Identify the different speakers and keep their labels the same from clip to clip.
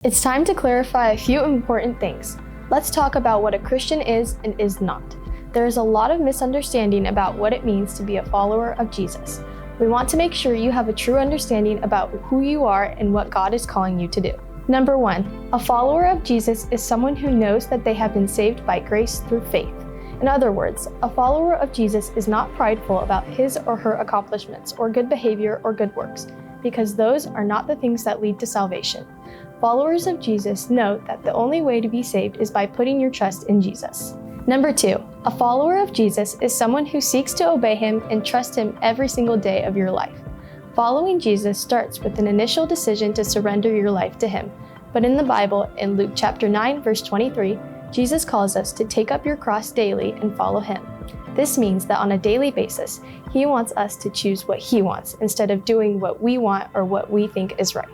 Speaker 1: It's time to clarify a few important things. Let's talk about what a Christian is and is not. There is a lot of misunderstanding about what it means to be a follower of Jesus. We want to make sure you have a true understanding about who you are and what God is calling you to do. Number 1, a follower of Jesus is someone who knows that they have been saved by grace through faith. In other words, a follower of Jesus is not prideful about his or her accomplishments or good behavior or good works, because those are not the things that lead to salvation. Followers of Jesus know that the only way to be saved is by putting your trust in Jesus. Number 2, a follower of Jesus is someone who seeks to obey him and trust him every single day of your life. Following Jesus starts with an initial decision to surrender your life to him. But in the Bible, in Luke chapter 9, verse 23, Jesus calls us to take up your cross daily and follow him. This means that on a daily basis, he wants us to choose what he wants instead of doing what we want or what we think is right.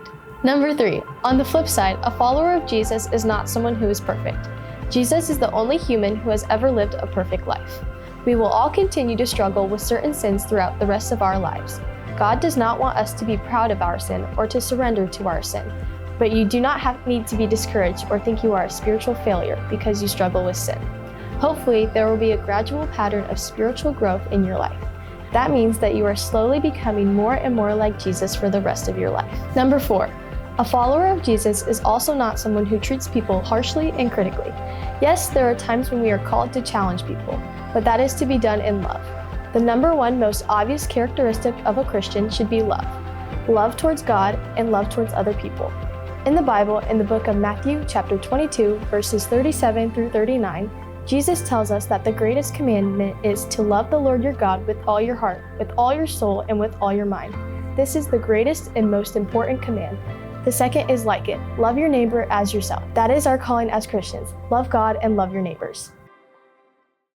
Speaker 1: Number 3, on the flip side, a follower of Jesus is not someone who is perfect. Jesus is the only human who has ever lived a perfect life. We will all continue to struggle with certain sins throughout the rest of our lives. God does not want us to be proud of our sin or to surrender to our sin. But you do not need to be discouraged or think you are a spiritual failure because you struggle with sin. Hopefully, there will be a gradual pattern of spiritual growth in your life. That means that you are slowly becoming more and more like Jesus for the rest of your life. Number 4, a follower of Jesus is also not someone who treats people harshly and critically. Yes, there are times when we are called to challenge people, but that is to be done in love. The number 1 most obvious characteristic of a Christian should be love. Love towards God and love towards other people. In the Bible, in the book of Matthew chapter 22, verses 37 through 39, Jesus tells us that the greatest commandment is to love the Lord your God with all your heart, with all your soul, and with all your mind. This is the greatest and most important command. The second is like it. Love your neighbor as yourself. That is our calling as Christians. Love God and love your neighbors.